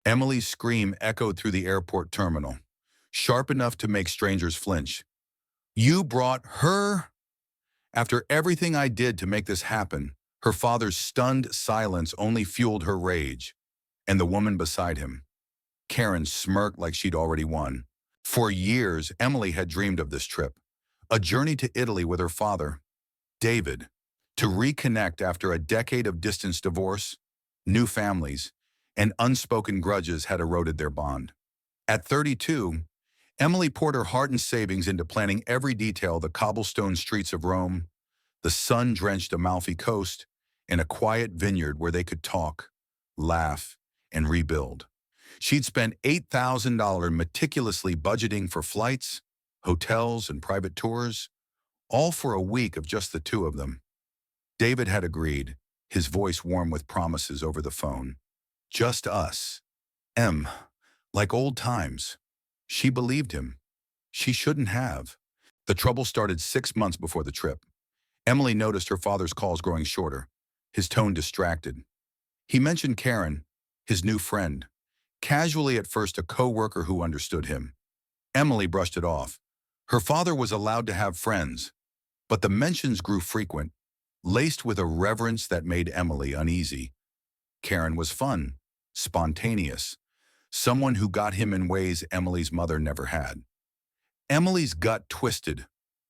Emily's scream echoed through the airport terminal, sharp enough to make strangers flinch. You brought her? After everything I did to make this happen, her father's stunned silence only fueled her rage. And the woman beside him, Karen, smirked like she'd already won. For years, Emily had dreamed of this trip, a journey to Italy with her father, David, to reconnect after a decade of distance divorce, new families, and unspoken grudges had eroded their bond. At 32, Emily poured her heart and savings into planning every detail: the cobblestone streets of Rome, the sun-drenched Amalfi Coast, and a quiet vineyard where they could talk, laugh, and rebuild. She'd spent $8,000 meticulously budgeting for flights, hotels, and private tours, all for a week of just the two of them. David had agreed, his voice warm with promises over the phone. Just us. Like old times. She believed him. She shouldn't have. The trouble started 6 months before the trip. Emily noticed her father's calls growing shorter, his tone distracted. He mentioned Karen, his new friend, casually at first, a co-worker who understood him. Emily brushed it off. Her father was allowed to have friends, but the mentions grew frequent, laced with a reverence that made Emily uneasy. Karen was fun, spontaneous, someone who got him in ways Emily's mother never had. Emily's gut twisted,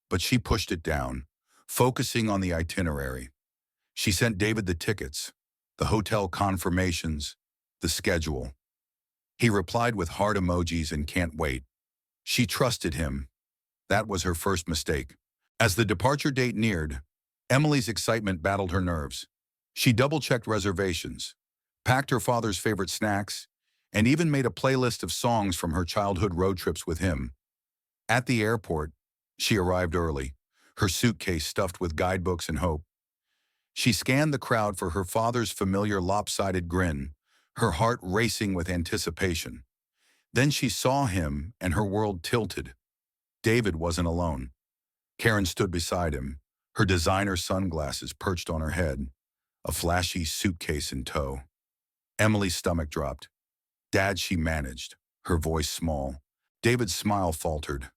but she pushed it down, focusing on the itinerary. She sent David the tickets, the hotel confirmations, the schedule. He replied with heart emojis and can't wait. She trusted him. That was her first mistake. As the departure date neared, Emily's excitement battled her nerves. She double-checked reservations, packed her father's favorite snacks, and even made a playlist of songs from her childhood road trips with him. At the airport, she arrived early, her suitcase stuffed with guidebooks and hope. She scanned the crowd for her father's familiar lopsided grin, her heart racing with anticipation. Then she saw him, and her world tilted. David wasn't alone. Karen stood beside him, her designer sunglasses perched on her head, a flashy suitcase in tow. Emily's stomach dropped. Dad, she managed, her voice small. David's smile faltered.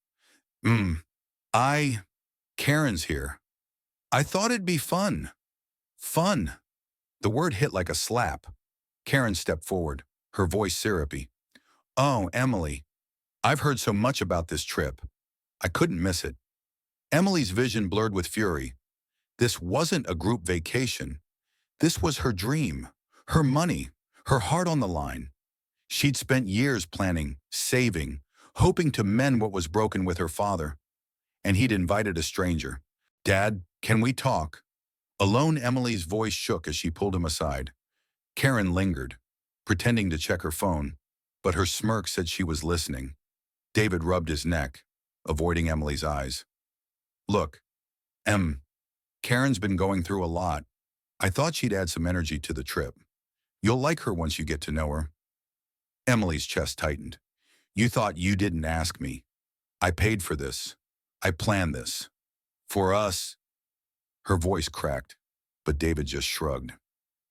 Karen's here. I thought it'd be fun. Fun. The word hit like a slap. Karen stepped forward, her voice syrupy. Oh, Emily, I've heard so much about this trip. I couldn't miss it. Emily's vision blurred with fury. This wasn't a group vacation. This was her dream, her money, her heart on the line. She'd spent years planning, saving, hoping to mend what was broken with her father. And he'd invited a stranger. Dad, can we talk? Alone, Emily's voice shook as she pulled him aside. Karen lingered, pretending to check her phone, but her smirk said she was listening. David rubbed his neck, avoiding Emily's eyes. Look, Karen's been going through a lot. I thought she'd add some energy to the trip. You'll like her once you get to know her. Emily's chest tightened. You thought you didn't ask me. I paid for this. I planned this. For us. Her voice cracked, but David just shrugged.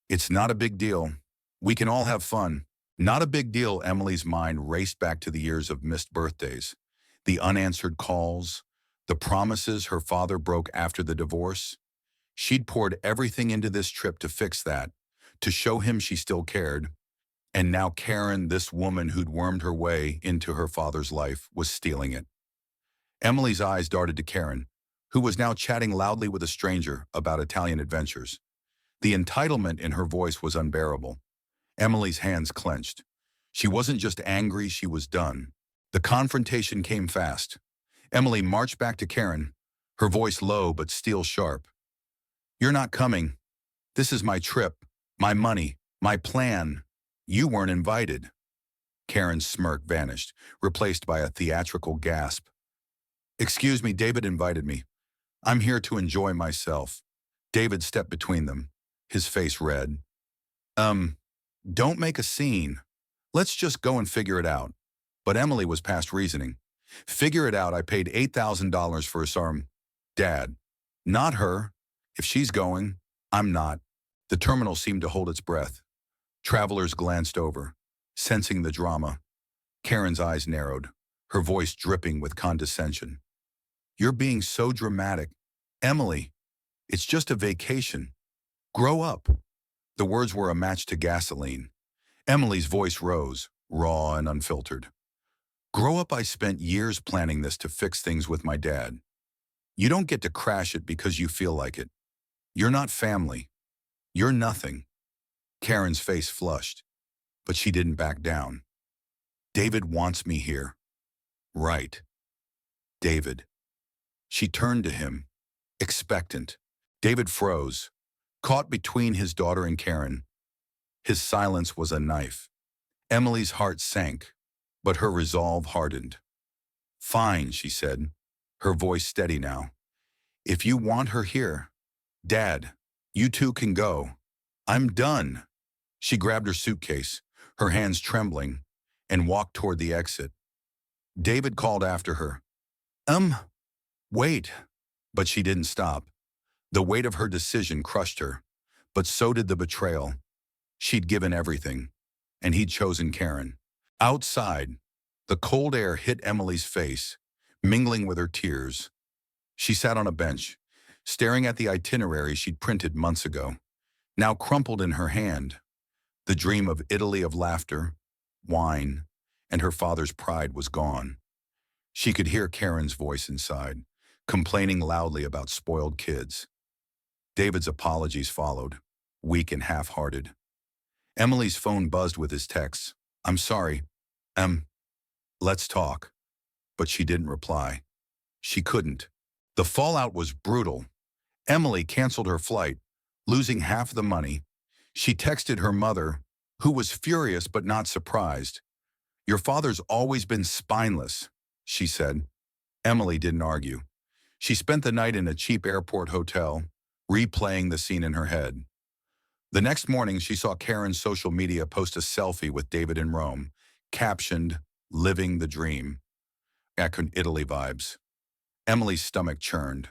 It's not a big deal. We can all have fun. Not a big deal. Emily's mind raced back to the years of missed birthdays, the unanswered calls, the promises her father broke after the divorce. She'd poured everything into this trip to fix that, to show him she still cared. And now Karen, this woman who'd wormed her way into her father's life, was stealing it. Emily's eyes darted to Karen, who was now chatting loudly with a stranger about Italian adventures. The entitlement in her voice was unbearable. Emily's hands clenched. She wasn't just angry, she was done. The confrontation came fast. Emily marched back to Karen, her voice low but steel sharp. You're not coming. This is my trip, my money, my plan. You weren't invited. Karen's smirk vanished, replaced by a theatrical gasp. Excuse me, David invited me. I'm here to enjoy myself. David stepped between them, his face red. Don't make a scene. Let's just go and figure it out. But Emily was past reasoning. Figure it out. I paid $8,000 for a arm. Dad. Not her. If she's going, I'm not. The terminal seemed to hold its breath. Travelers glanced over. Sensing the drama, Karen's eyes narrowed, her voice dripping with condescension. You're being so dramatic. Emily, it's just a vacation. Grow up. The words were a match to gasoline. Emily's voice rose, raw and unfiltered. Grow up. I spent years planning this to fix things with my dad. You don't get to crash it because you feel like it. You're not family. You're nothing. Karen's face flushed, but she didn't back down. David wants me here. Right. David. She turned to him, expectant. David froze, caught between his daughter and Karen. His silence was a knife. Emily's heart sank, but her resolve hardened. Fine, she said, her voice steady now. If you want her here, Dad, you two can go. I'm done. She grabbed her suitcase, her hands trembling, and walked toward the exit. David called after her. Wait. But she didn't stop. The weight of her decision crushed her, but so did the betrayal. She'd given everything, and he'd chosen Karen. Outside, the cold air hit Emily's face, mingling with her tears. She sat on a bench, staring at the itinerary she'd printed months ago, now crumpled in her hand. The dream of Italy of laughter, wine, and her father's pride was gone. She could hear Karen's voice inside, complaining loudly about spoiled kids. David's apologies followed, weak and half-hearted. Emily's phone buzzed with his texts. I'm sorry. Let's talk. But she didn't reply. She couldn't. The fallout was brutal. Emily canceled her flight, losing half the money. She texted her mother, who was furious but not surprised. Your father's always been spineless, she said. Emily didn't argue. She spent the night in a cheap airport hotel, replaying the scene in her head. The next morning, she saw Karen's social media post a selfie with David in Rome, captioned, "Living the Dream." Echoed Italy vibes. Emily's stomach churned.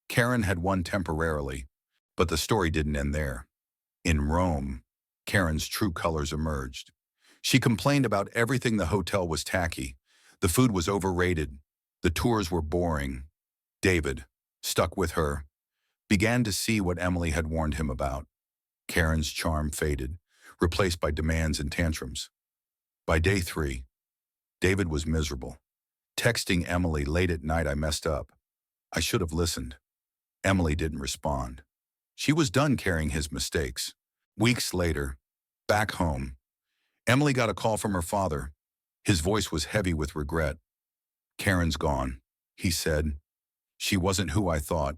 Karen had won temporarily, but the story didn't end there. In Rome, Karen's true colors emerged. She complained about everything. The hotel was tacky. The food was overrated. The tours were boring. David, stuck with her, began to see what Emily had warned him about. Karen's charm faded, replaced by demands and tantrums. By day 3, David was miserable. Texting Emily late at night, I messed up. I should have listened. Emily didn't respond. She was done carrying his mistakes. Weeks later, back home, Emily got a call from her father. His voice was heavy with regret. Karen's gone, he said. She wasn't who I thought.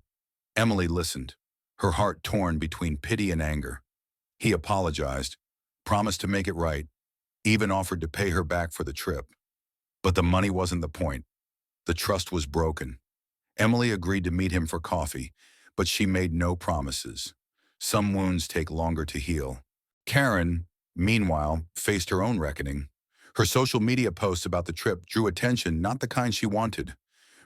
Emily listened, her heart torn between pity and anger. He apologized, promised to make it right, even offered to pay her back for the trip. But the money wasn't the point. The trust was broken. Emily agreed to meet him for coffee, but she made no promises. Some wounds take longer to heal. Karen, meanwhile, faced her own reckoning. Her social media posts about the trip drew attention, not the kind she wanted.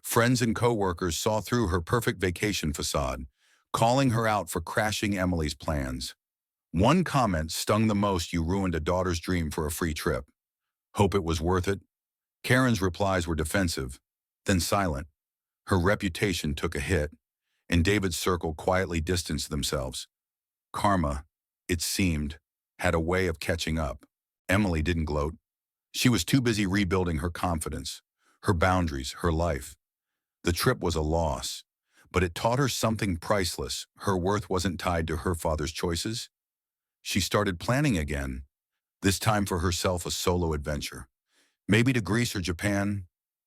Friends and coworkers saw through her perfect vacation facade, calling her out for crashing Emily's plans. One comment stung the most: "You ruined a daughter's dream for a free trip. Hope it was worth it?" Karen's replies were defensive, then silent. Her reputation took a hit, and David's circle quietly distanced themselves. Karma, it seemed, had a way of catching up. Emily didn't gloat. She was too busy rebuilding her confidence, her boundaries, her life. The trip was a loss, but it taught her something priceless. Her worth wasn't tied to her father's choices. She started planning again, this time for herself, a solo adventure. Maybe to Greece or Japan.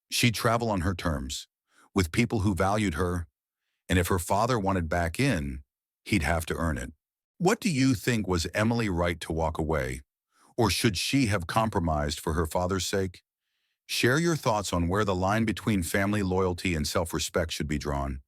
She'd travel on her terms, with people who valued her, and if her father wanted back in, he'd have to earn it. What do you think? Was Emily right to walk away, or should she have compromised for her father's sake? Share your thoughts on where the line between family loyalty and self-respect should be drawn.